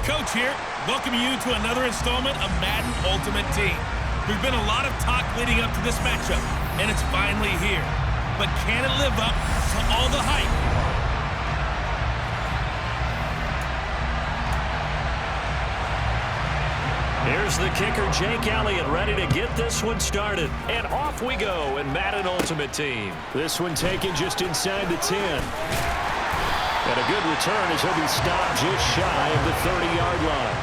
Coach here, welcoming you to another installment of Madden Ultimate Team. There's been a lot of talk leading up to this matchup, and it's finally here. But can it live up to all the hype? Here's the kicker, Jake Elliott, ready to get this one started. And off we go in Madden Ultimate Team. This one taken just inside the 10. And a good return as he'll be stopped just shy of the 30-yard line.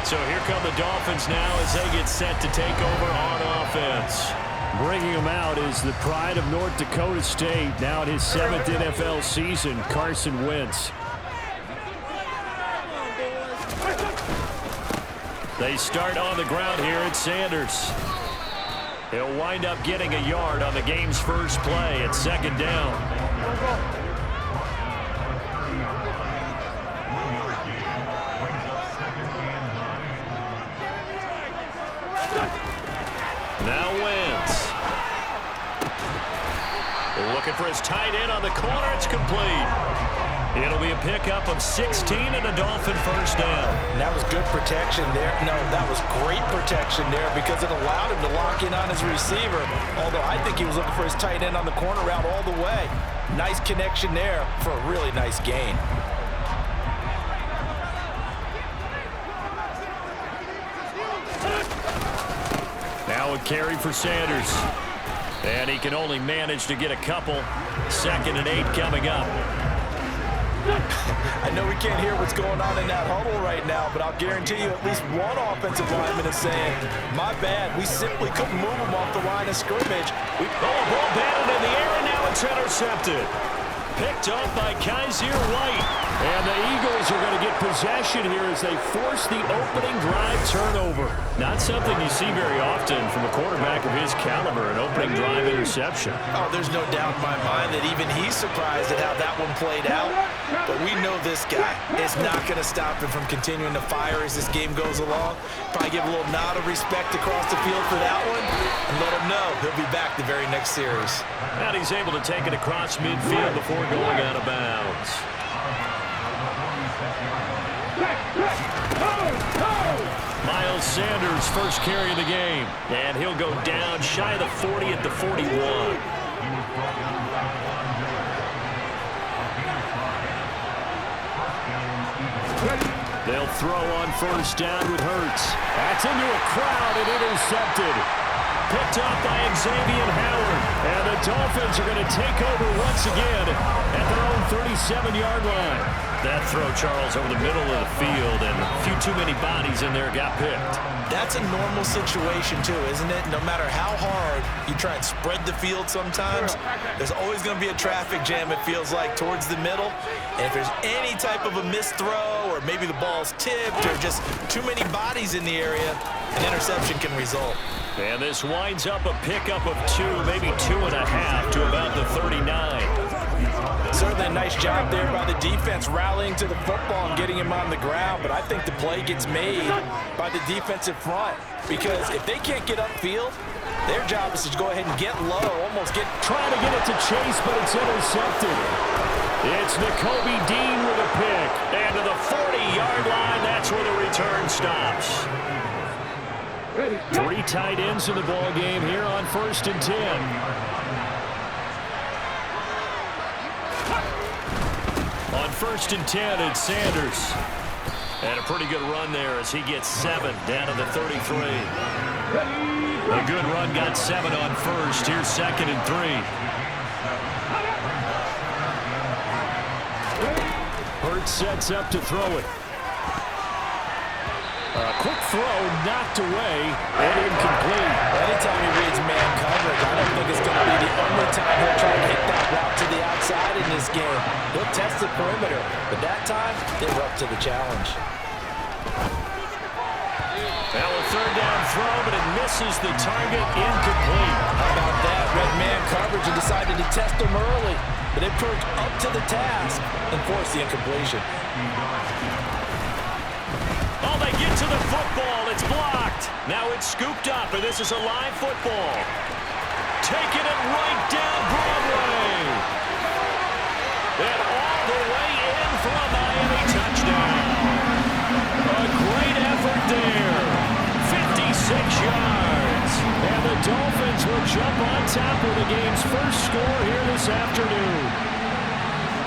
So here come the Dolphins now as they get set to take over on offense. Bringing him out is the pride of North Dakota State, now in his 7th NFL season, Carson Wentz. They start on the ground here at Sanders. He'll wind up getting a yard on the game's first play at 2nd down. Now Wentz. Looking for his tight end on the corner. It's complete. It'll be a pickup of 16 and a Dolphin first down. And that was good protection there. No, that was great protection there because it allowed him to lock in on his receiver. Although I think he was looking for his tight end on the corner route all the way. Nice connection there for a really nice gain. Now a carry for Sanders. And he can only manage to get a couple. 2nd and 8 coming up. I know we can't hear what's going on in that huddle right now, but I'll guarantee you at least one offensive lineman is saying, my bad, we simply couldn't move him off the line of scrimmage. Ball batted in the air, and now it's intercepted. Picked off by Kaiser White. And the Eagles are going to get possession here as they force the opening drive turnover. Not something you see very often from a quarterback of his caliber, an opening drive interception. Oh, there's no doubt in my mind that even he's surprised at how that one played out. But we know this guy is not going to stop him from continuing to fire as this game goes along. Probably give a little nod of respect across the field for that one and let him know he'll be back the very next series. And he's able to take it across midfield before going out of bounds. Miles Sanders, first carry of the game. And he'll go down shy of the 40 at the 41. They'll throw on first down with Hurts. That's into a crowd and intercepted. Picked off by Xavier Howard. And the Dolphins are going to take over once again at their own 37-yard line. That throw, Charles, over the middle of the field, and a few too many bodies in there got picked. That's a normal situation, too, isn't it? No matter how hard you try and spread the field sometimes, there's always going to be a traffic jam, it feels like, towards the middle. And if there's any type of a missed throw or maybe the ball's tipped or just too many bodies in the area, an interception can result. And this winds up a pickup of 2, maybe 2.5 to about the 39. Certainly a nice job there by the defense rallying to the football and getting him on the ground, but I think the play gets made by the defensive front because if they can't get upfield, their job is to go ahead and get low, trying to get it to Chase, but it's intercepted. It's Nakobe Dean with a pick, and to the 40-yard line, that's where the return stops. 3 tight ends in the ball game here on 1st and 10. On 1st and 10, it's Sanders. And a pretty good run there as he gets 7 down to the 33. A good run, got 7 on first. Here's 2nd and 3. Hurts sets up to throw it. A quick throw knocked away and incomplete. Anytime he reads man coverage, I don't think it's going to be the only time he'll try to hit that route to the outside in this game. He'll test the perimeter, but that time, they're up to the challenge. Now a 3rd down throw, but it misses the target, incomplete. How about that? Red man coverage and decided to test him early, but it proved up to the task and forced the incompletion. Oh, they get to the football. It's blocked. Now it's scooped up, and this is a live football. Taking it right down Broadway. And all the way in for a Miami touchdown. Dolphins will jump on top with the game's first score here this afternoon.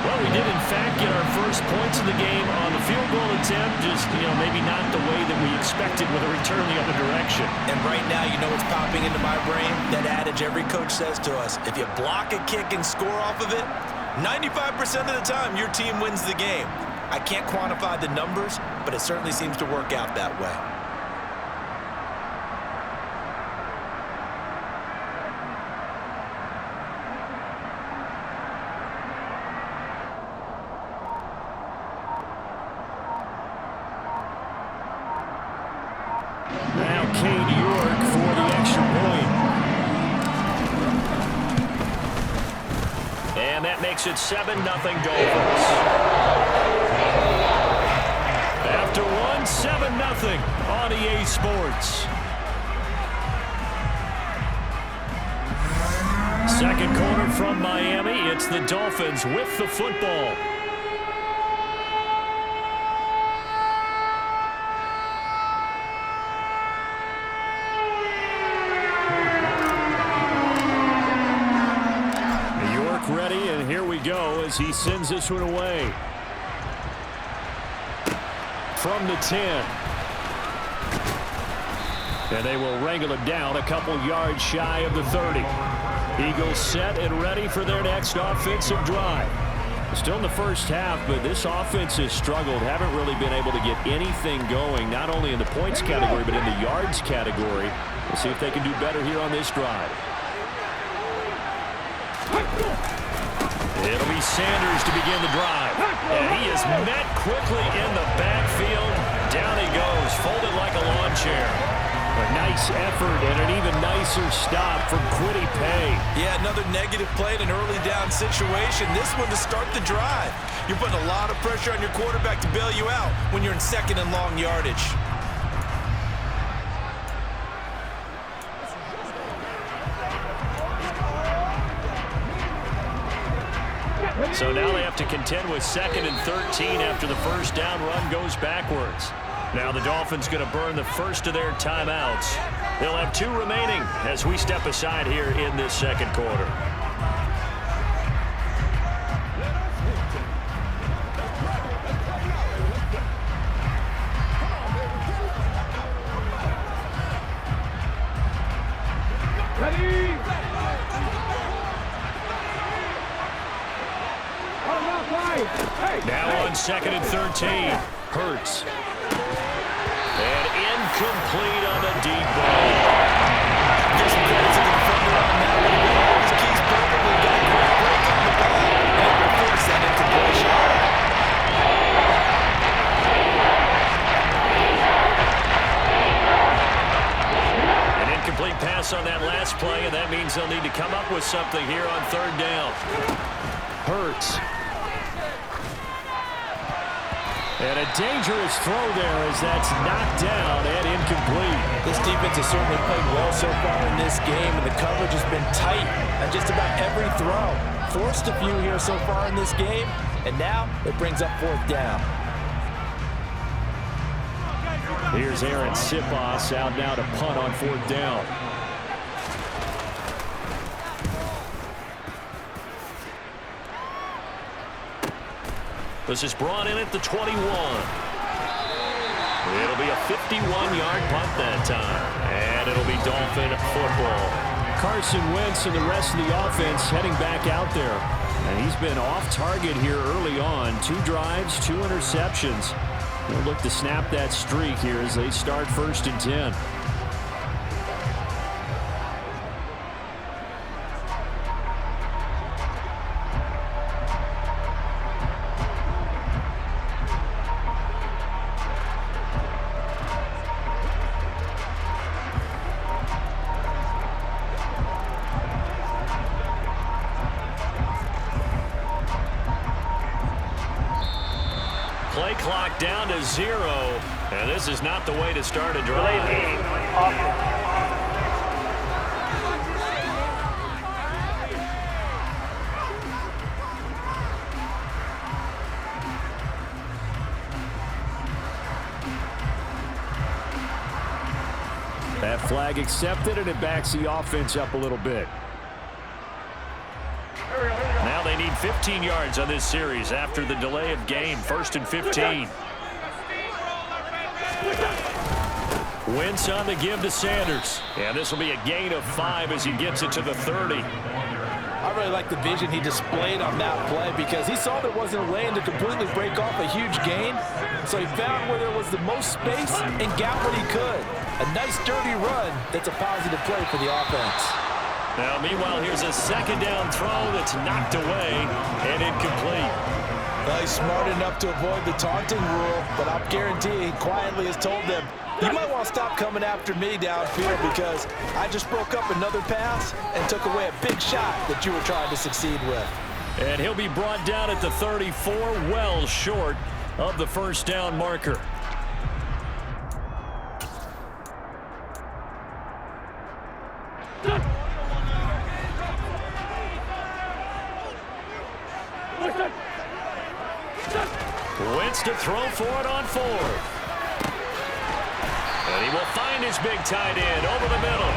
Well, we did, in fact, get our first points of the game on the field goal attempt. Just, maybe not the way that we expected with a return the other direction. And right now, you know what's popping into my brain? That adage every coach says to us, if you block a kick and score off of it, 95% of the time, your team wins the game. I can't quantify the numbers, but it certainly seems to work out that way. Now Cade York for the extra point. And that makes it 7-0 Dolphins. After one, 7-0 on EA Sports. Second quarter from Miami. It's the Dolphins with the football. Ready, and here we go as he sends this one away. From the 10. And they will wrangle it down a couple yards shy of the 30. Eagles set and ready for their next offensive drive. Still in the first half, but this offense has struggled. Haven't really been able to get anything going, not only in the points category, but in the yards category. We'll see if they can do better here on this drive. It'll be Sanders to begin the drive. And he is met quickly in the backfield. Down he goes, folded like a lawn chair. A nice effort and an even nicer stop from Kwity Paye. Yeah, another negative play in an early down situation. This one to start the drive. You're putting a lot of pressure on your quarterback to bail you out when you're in second and long yardage. So now they have to contend with 2nd and 13 after the first down run goes backwards. Now the Dolphins going to burn the first of their timeouts. They'll have 2 remaining as we step aside here in this second quarter. Now on 2nd and 13, Hurts. And incomplete on the deep ball. Get some credit to the defender on that one. His keys perfectly got a quick break on the ball. And will force that incompletion. An incomplete pass on that last play, and that means they'll need to come up with something here on 3rd down. Hurts. And a dangerous throw there as that's knocked down and incomplete. This defense has certainly played well so far in this game, and the coverage has been tight on just about every throw. Forced a few here so far in this game, and now it brings up 4th down. Here's Aaron Siposs out now to punt on 4th down. This is brought in at the 21. It'll be a 51-yard punt that time. And it'll be Dolphin football. Carson Wentz and the rest of the offense heading back out there. And he's been off target here early on. 2 drives, 2 interceptions. They'll look to snap that streak here as they start 1st and 10. Play clock down to 0, and this is not the way to start a drive. That flag accepted, and it backs the offense up a little bit. Now they need 15 yards on this series after the delay of game. 1st and 15. Wentz on the give to Sanders. And this will be a gain of 5 as he gets it to the 30. I really like the vision he displayed on that play because he saw there wasn't a lane to completely break off a huge gain. So he found where there was the most space and got what he could. A nice dirty run that's a positive play for the offense. Now, meanwhile, here's a 2nd down throw that's knocked away and incomplete. Well, he's smart enough to avoid the taunting rule, but I'll guarantee he quietly has told them, you might want to stop coming after me downfield because I just broke up another pass and took away a big shot that you were trying to succeed with. And he'll be brought down at the 34, well short of the 1st down marker. Wentz to throw for it on 4th. And he will find his big tight end over the middle.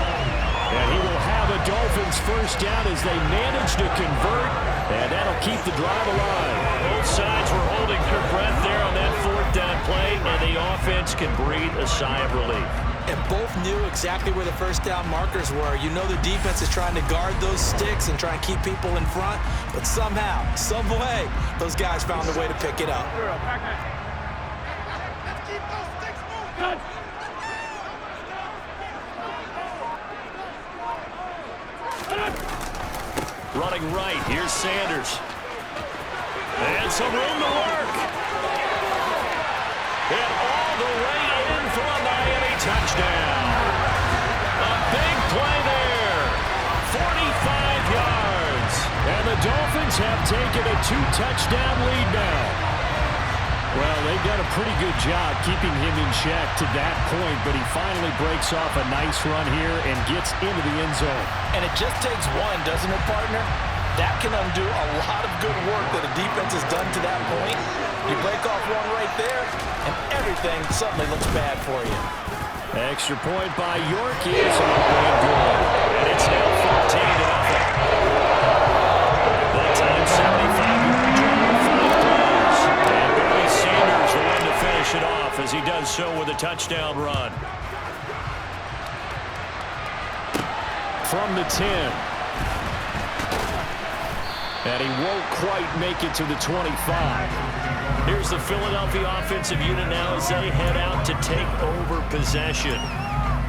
And he will have a Dolphins 1st down as they manage to convert. And that'll keep the drive alive. Both sides were holding their breath there on that 4th down play. And the offense can breathe a sigh of relief. And both knew exactly where the 1st down markers were. You know the defense is trying to guard those sticks and try and keep people in front. But somehow, some way, those guys found a way to pick it up. Running right, here's Sanders. And some room to work. And all the way in for a Miami touchdown. A big play there. 45 yards. And the Dolphins have taken a 2-touchdown lead now. Well, they've done a pretty good job keeping him in check to that point, but he finally breaks off a nice run here and gets into the end zone. And it just takes one, doesn't it, partner? That can undo a lot of good work that a defense has done to that point. You break off one right there, and everything suddenly looks bad for you. Extra point by York is no good. And it's now 14-0. That time 75-yard drive, 5 plays. And Barry Sanders the one to finish it off as he does so with a touchdown run. From the 10. And he won't quite make it to the 25. Here's the Philadelphia offensive unit now as they head out to take over possession.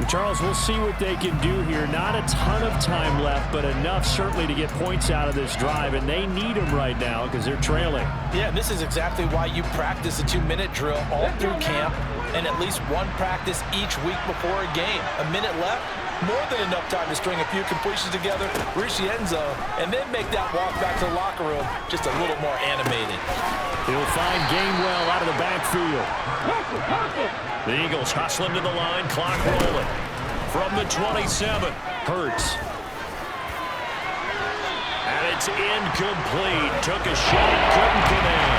Charles, we'll see what they can do here. Not a ton of time left, but enough certainly to get points out of this drive, and they need them right now because they're trailing. Yeah, this is exactly why you practice a 2-minute drill all through camp and at least one practice each week before a game. A minute left, more than enough time to string a few completions together, reach the end zone, and then make that walk back to the locker room just a little more animated. He'll find Gainwell out of the backfield. The Eagles hustle him to the line, clock rolling. From the 27, Hurts. And it's incomplete. Took a shot, couldn't connect.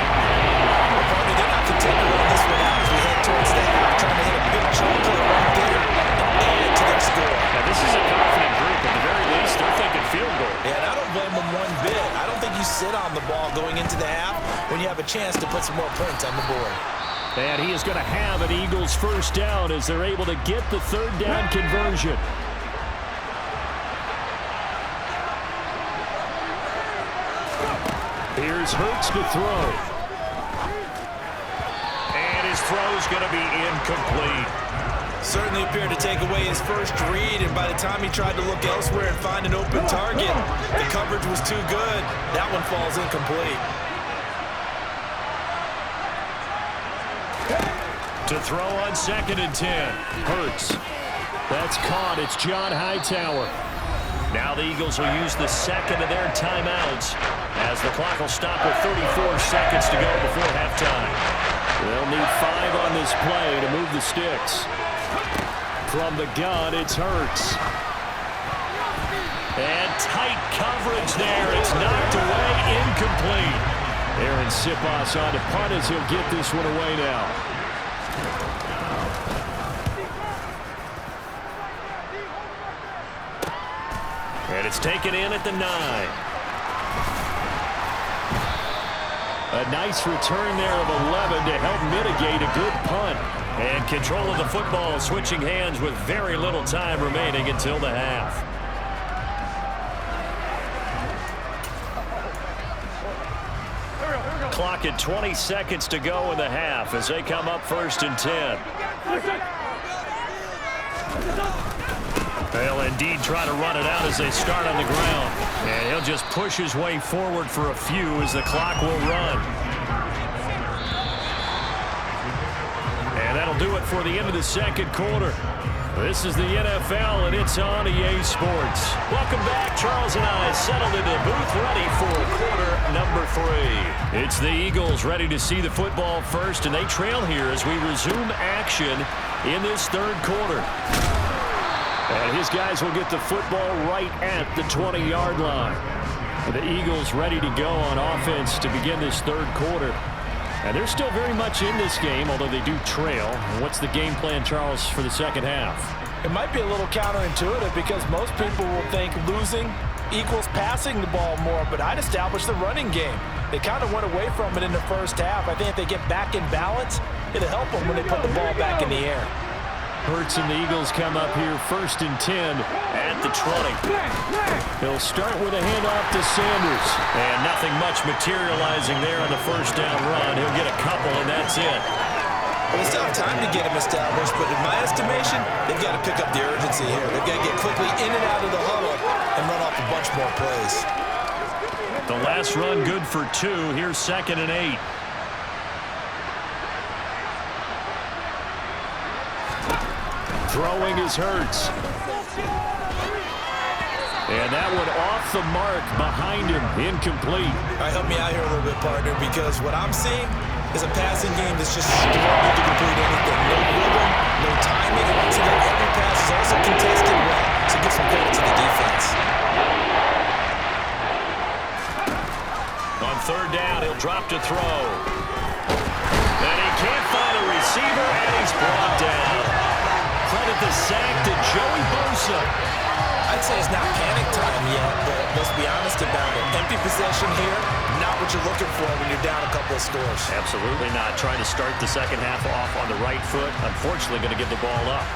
They're going to have to take this one out as we head towards the half, trying to hit a big chunk right there and add to their score. Now, this is a confident group. At the very least, they're thinking field goal. Yeah, and I don't blame them one bit. I don't think you sit on the ball going into the half when you have a chance to put some more points on the board. And he is going to have an Eagles 1st down as they're able to get the 3rd down conversion. Here's Hurts to throw. And his throw's going to be incomplete. Certainly appeared to take away his first read, and by the time he tried to look elsewhere and find an open target, the coverage was too good. That one falls incomplete. To throw on 2nd and 10. Hurts. That's caught. It's John Hightower. Now the Eagles will use the 2nd of their timeouts as the clock will stop with 34 seconds to go before halftime. They'll need 5 on this play to move the sticks. From the gun, it's Hurts. And tight coverage there. It's knocked away, incomplete. Aaron Siposs on to punt as he'll get this one away now. And it's taken in at the 9. A nice return there of 11 to help mitigate a good punt. And control of the football switching hands with very little time remaining until the half. Clock at 20 seconds to go in the half as they come up 1st and 10. They'll indeed try to run it out as they start on the ground. And he'll just push his way forward for a few as the clock will run. And that'll do it for the end of the second quarter. This is the NFL, and it's on EA Sports. Welcome back. Charles and I settled into the booth ready for quarter number 3. It's the Eagles ready to see the football first, and they trail here as we resume action in this third quarter. And his guys will get the football right at the 20-yard line. The Eagles ready to go on offense to begin this third quarter. And they're still very much in this game, although they do trail. What's the game plan, Charles, for the second half? It might be a little counterintuitive because most people will think losing equals passing the ball more, but I'd establish the running game. They kind of went away from it in the first half. I think if they get back in balance, it'll help them when they put the ball back in the air. Hurts and the Eagles come up here 1st and 10 at the 20. He'll start with a handoff to Sanders. And nothing much materializing there on the first down run. He'll get a couple, and that's it. Well, they still have time to get him established, but in my estimation, they've got to pick up the urgency here. They've got to get quickly in and out of the huddle and run off a bunch more plays. The last run good for 2. Here's 2nd and 8. Throwing is Hurts. And that one off the mark behind him. Incomplete. All right, help me out here a little bit, partner, because what I'm seeing is a passing game that's just struggling to complete anything. No rhythm, no timing. So that every pass is also contested well. So give some credit to the defense. On 3rd down, he'll drop to throw. And he can't find a receiver, and he's brought down. Credit the sack to Joey Bosa. I'd say it's not panic time yet, but let's be honest about it. Empty possession here, not what you're looking for when you're down a couple of scores. Absolutely not. Trying to start the second half off on the right foot. Unfortunately, going to give the ball up.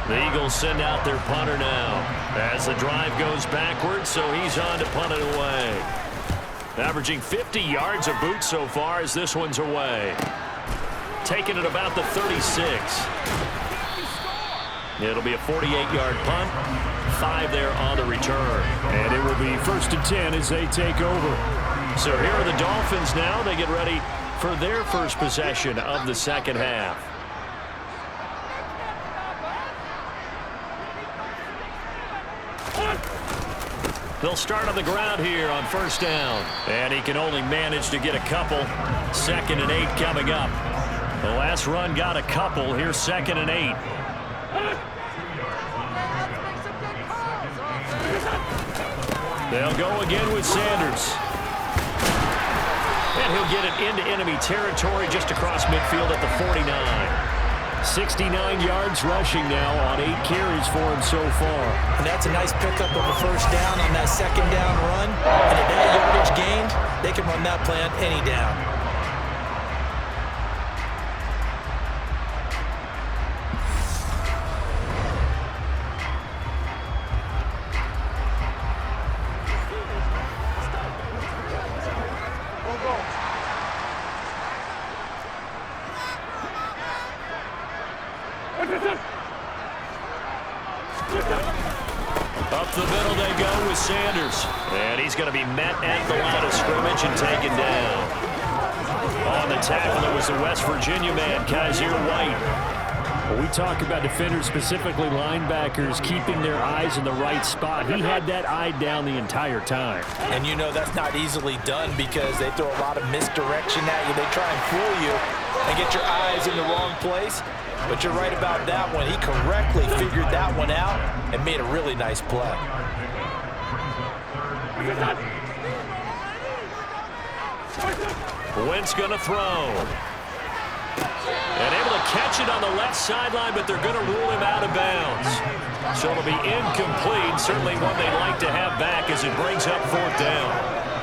The Eagles send out their punter now as the drive goes backwards, so he's on to punt it away. Averaging 50 yards a boot so far as this one's away. Taking it about the 36. It'll be a 48-yard punt. 5 there on the return. And it will be 1st and 10 as they take over. So here are the Dolphins now. They get ready for their first possession of the second half. They'll start on the ground here on 1st down. And he can only manage to get a couple. 2nd and 8 coming up. The last run got a couple. Here's 2nd and 8. They'll go again with Sanders. And he'll get it into enemy territory just across midfield at the 49. 69 yards rushing now on 8 carries for him so far. And that's a nice pickup of a 1st down on that 2nd down run. And at that yardage gained, they can run that play on any down. Up the middle they go with Sanders. And he's going to be met at the line of scrimmage and taken down. On the tackle, it was the West Virginia man, Kaiser White. When we talk about defenders, specifically linebackers, keeping their eyes in the right spot, he had that eye down the entire time. And you know that's not easily done because they throw a lot of misdirection at you. They try and fool you and get your eyes in the wrong place. But you're right about that one. He correctly figured that one out and made a really nice play. Wentz going to throw. And able to catch it on the left sideline, but they're going to rule him out of bounds. So it'll be incomplete. Certainly one they'd like to have back as it brings up 4th down.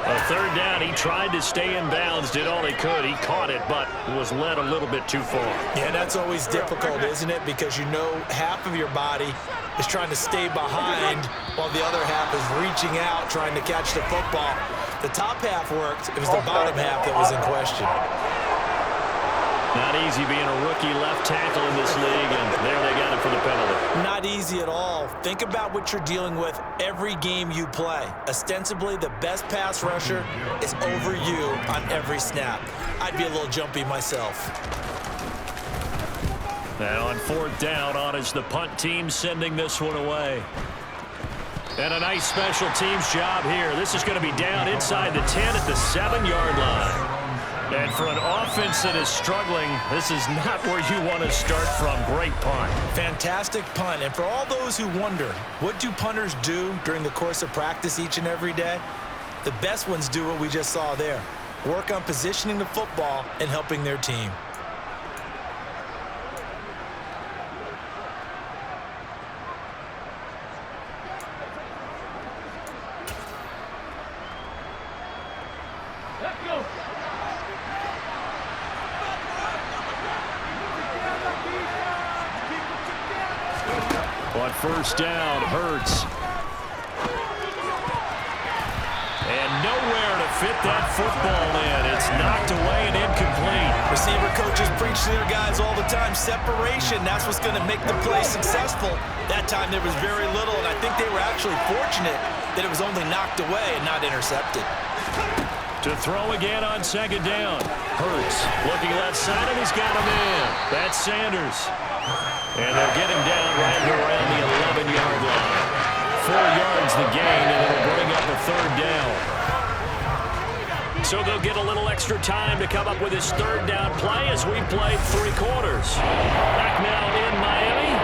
A 3rd down, he tried to stay in bounds, did all he could. He caught it, but was led a little bit too far. Yeah, that's always difficult, isn't it? Because you know half of your body is trying to stay behind while the other half is reaching out, trying to catch the football. The top half worked. It was the bottom half that was in question. Not easy being a rookie left tackle in this league, and there they got it for the penalty. Not easy at all. Think about what you're dealing with every game you play. Ostensibly, the best pass rusher is over you on every snap. I'd be a little jumpy myself. Now on 4th down, on is the punt team sending this one away. And a nice special teams job here. This is going to be down inside the 10 at the 7-yard line. And for an offense that is struggling, this is not where you want to start from. Great punt. Fantastic punt. And for all those who wonder, what do punters do during the course of practice each and every day? The best ones do what we just saw there. Work on positioning the football and helping their team. On 1st down, Hurts. And nowhere to fit that football in. It's knocked away and incomplete. Receiver coaches preach to their guys all the time. Separation, that's what's going to make the play successful. That time there was very little, and I think they were actually fortunate that it was only knocked away and not intercepted. To throw again on 2nd down. Hurts looking left side, and he's got him in. That's Sanders. And they'll get him down right around the 11-yard line. 4 yards the gain, and it'll bring up a 3rd down. So they'll get a little extra time to come up with his 3rd down play as we played 3 quarters. Back now in Miami.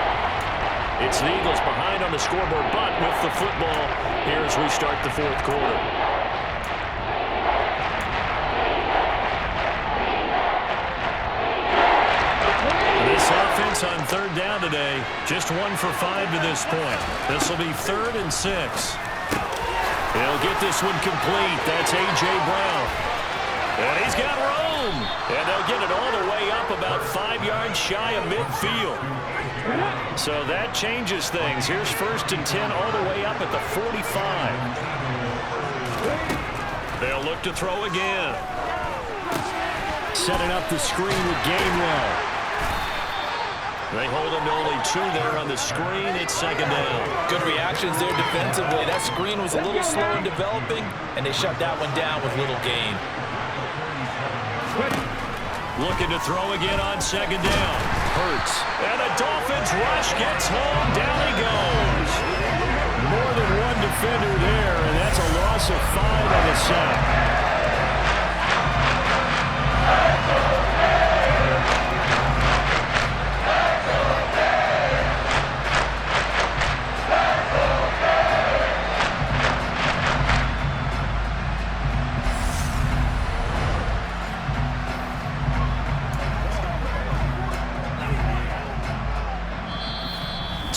It's the Eagles behind on the scoreboard, but with the football here as we start the 4th quarter. Offense on 3rd down today, just 1 for 5 to this point. This will be 3rd and 6. They'll get this one complete. That's A.J. Brown. And he's got room. And they'll get it all the way up about 5 yards shy of midfield. So that changes things. Here's 1st and 10 all the way up at the 45. They'll look to throw again. Setting up the screen with Gainwell. They hold him to only 2 there on the screen. It's 2nd down. Good reactions there defensively. That screen was a little slow in developing, and they shut that one down with little gain. Looking to throw again on 2nd down. Hurts. And the Dolphins rush gets home. Down he goes. More than one defender there, and that's a loss of 5 on the sack.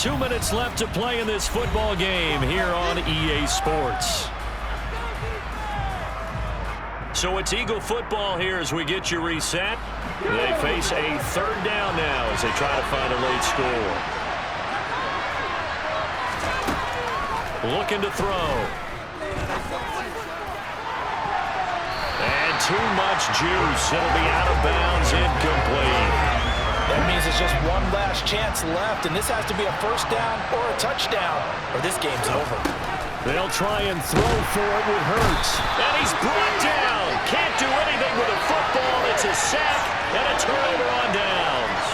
2 minutes left to play in this football game here on EA Sports. So it's Eagle football here as we get you reset. They face a 3rd down now as they try to find a late score. Looking to throw. And too much juice. It'll be out of bounds, incomplete. That means it's just one last chance left, and this has to be a 1st down or a touchdown, or this game's over. They'll try and throw for it with Hurts. And he's brought down. Can't do anything with a football. It's a sack and a turnover on downs.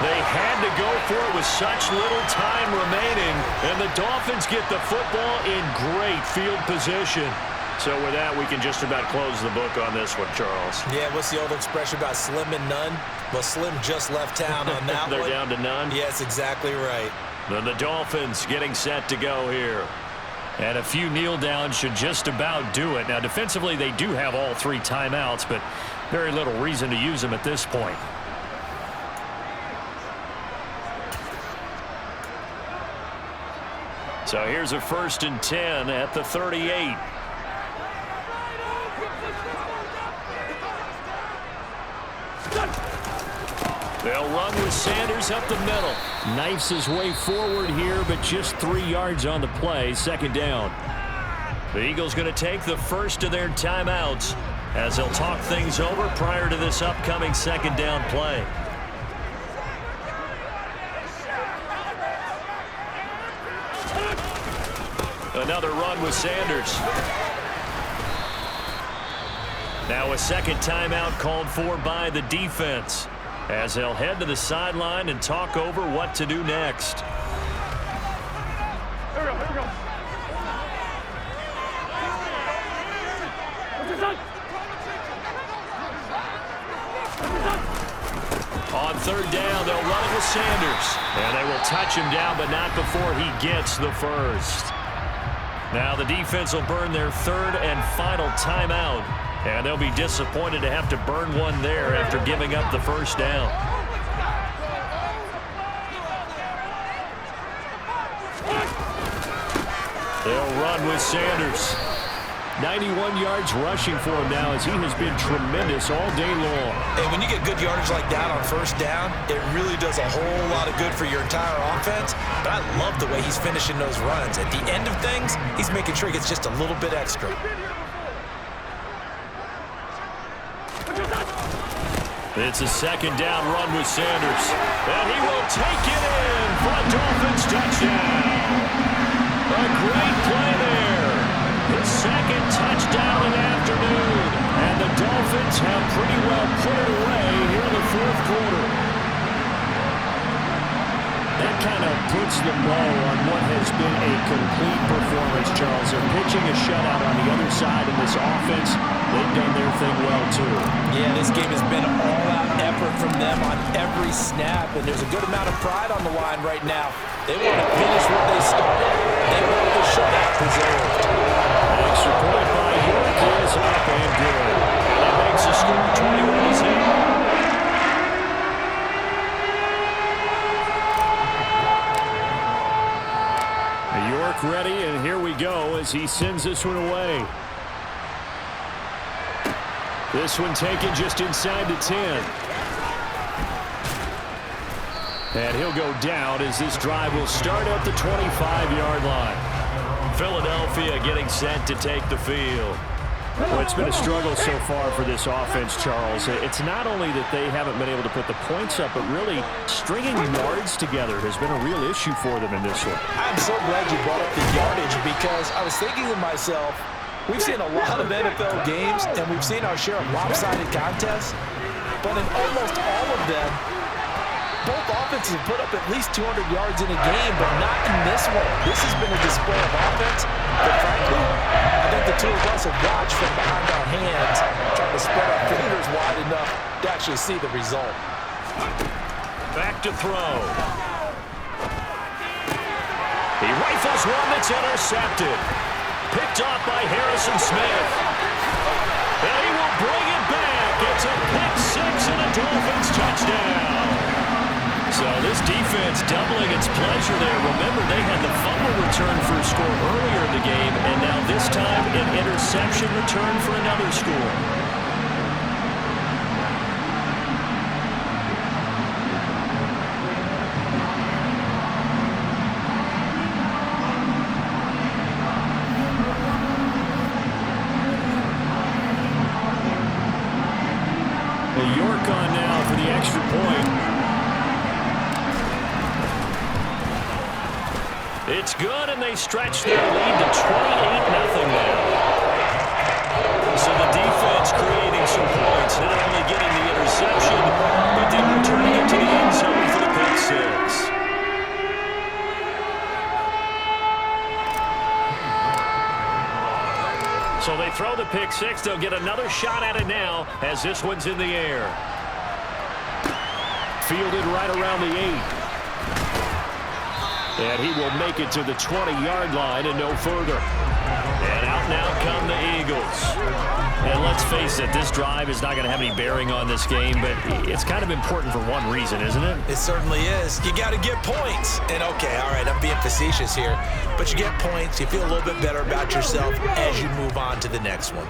They had to go for it with such little time remaining, and the Dolphins get the football in great field position. So with that, we can just about close the book on this one, Charles. Yeah, what's the old expression about slim and none? Well, Slim just left town on that one. They're down to none? Yes, exactly right. Then the Dolphins getting set to go here. And a few kneel downs should just about do it. Now, defensively, they do have all 3 timeouts, but very little reason to use them at this point. So here's a 1st and 10 at the 38. They'll run with Sanders up the middle. Knifes his way forward here, but just 3 yards on the play. 2nd down. The Eagles going to take the first of their timeouts as they'll talk things over prior to this upcoming 2nd down play. Another run with Sanders. Now a 2nd timeout called for by the defense, as they'll head to the sideline and talk over what to do next. Here we go. On 3rd down, they'll run it with Sanders. And they will touch him down, but not before he gets the first. Now the defense will burn their 3rd and final timeout. And they'll be disappointed to have to burn one there after giving up the 1st down. They'll run with Sanders. 91 yards rushing for him now, as he has been tremendous all day long. And when you get good yardage like that on 1st down, it really does a whole lot of good for your entire offense. But I love the way he's finishing those runs. At the end of things, he's making sure he gets just a little bit extra. It's a 2nd down run with Sanders. And he will take it in for a Dolphins touchdown. A great play there. His 2nd touchdown of the afternoon. And the Dolphins have pretty well put it away here in the 4th quarter. That kind of puts the bow on what has been a complete performance, Charles. They're pitching a shutout on the other side in this offense. They've done their thing well, too. Yeah, this game has been all-out effort from them on every snap, and there's a good amount of pride on the line right now. They want to finish what they started. They want the shutout preserved. Extra point by York is up and good. That makes the score 21-8. York ready, and here we go as he sends this one away. This one taken just inside the 10. And he'll go down as this drive will start at the 25-yard line. Philadelphia getting set to take the field. Well, it's been a struggle so far for this offense, Charles. It's not only that they haven't been able to put the points up, but really stringing yards together has been a real issue for them in this one. I'm so glad you brought up the yardage, because I was thinking to myself, we've seen a lot of NFL games, and we've seen our share of lopsided contests, but in almost all of them, both offenses have put up at least 200 yards in a game, but not in this one. This has been a display of offense, but frankly, I think the two of us have watched from behind our hands, trying to spread our fingers wide enough to actually see the result. Back to throw. He rifles one that's intercepted. Picked off by Harrison Smith. And he will bring it back. It's a pick 6 and a Dolphins touchdown. So this defense doubling its pleasure there. Remember, they had the fumble return for a score earlier in the game, and now this time an interception return for another score. York on now for the extra point. It's good, and they stretch their lead to 28-0 now. So the defense creating some points, not only getting the interception, but then returning it to the end zone for the pick 6. So they throw the pick 6. They'll get another shot at it now as this one's in the air. Fielded right around the 8. And he will make it to the 20-yard line and no further. And out now come the Eagles. And let's face it, this drive is not going to have any bearing on this game, but it's kind of important for one reason, isn't it? It certainly is. You got to get points. And okay, all right, I'm being facetious here, but you get points, you feel a little bit better about yourself as you move on to the next one.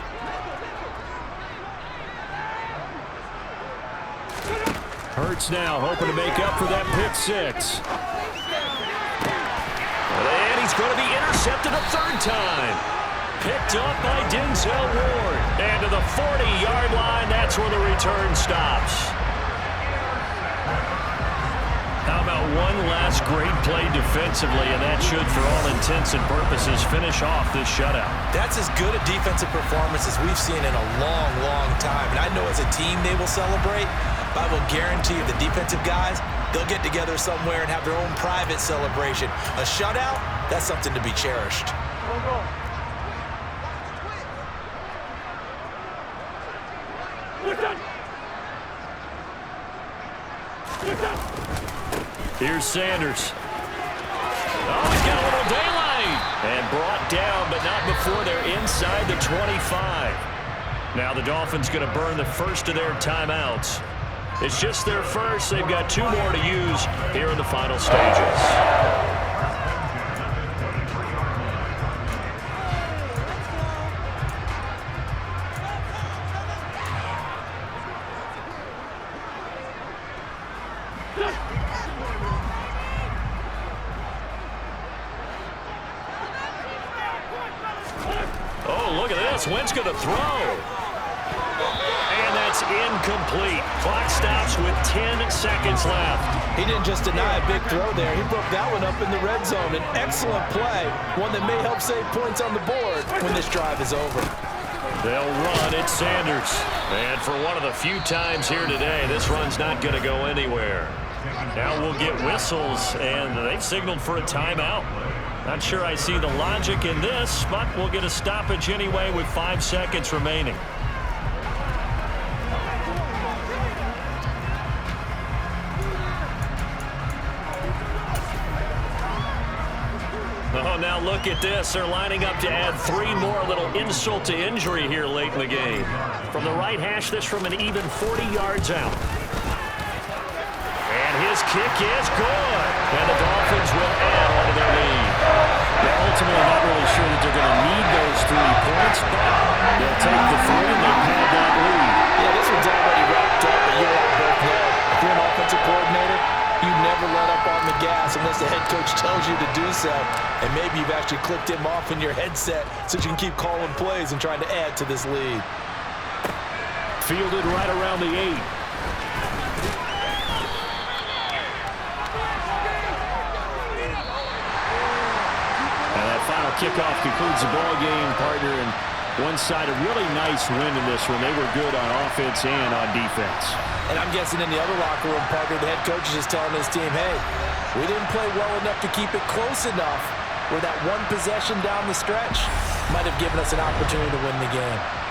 Hurts now, hoping to make up for that pick six. And he's going to be intercepted a third time. Picked up by Denzel Ward. And to the 40-yard line, that's where the return stops. How about one last great play defensively, and that should, for all intents and purposes, finish off this shutout. That's as good a defensive performance as we've seen in a long, long time. And I know as a team they will celebrate, but I will guarantee you the defensive guys, they'll get together somewhere and have their own private celebration. A shutout, that's something to be cherished. Here's Sanders. Oh, he's got a little daylight. And brought down, but not before they're inside the 25. Now the Dolphins going to burn the first of their timeouts. It's just their first. They've got two more to use here in the final stages. Wentz going to throw. And that's incomplete. Clock stops with 10 seconds left. He didn't just deny a big throw there. He broke that one up in the red zone. An excellent play. One that may help save points on the board when this drive is over. They'll run it, Sanders. And for one of the few times here today, this run's not going to go anywhere. Now we'll get whistles, and they've signaled for a timeout. Not sure I see the logic in this, but we'll get a stoppage anyway with 5 seconds remaining. Oh, now look at this. They're lining up to add 3 more, a little insult to injury here late in the game. From the right hash, this from an even 40 yards out. And his kick is good. And the Dolphins will add on to their lead. They're ultimately not really sure that they're going to need those 3 points, but they'll take the 3 and they'll pad that lead. Yeah, this one's already wrapped up, but you're out both there. If you're an offensive coordinator, you never let up on the gas unless the head coach tells you to do so. And maybe you've actually clicked him off in your headset so you can keep calling plays and trying to add to this lead. Fielded right around the 8. Kickoff concludes the ball game, partner, and one side a really nice win in this one. They were good on offense and on defense. And I'm guessing in the other locker room, partner, the head coach is just telling his team, hey, we didn't play well enough to keep it close enough where that one possession down the stretch might have given us an opportunity to win the game.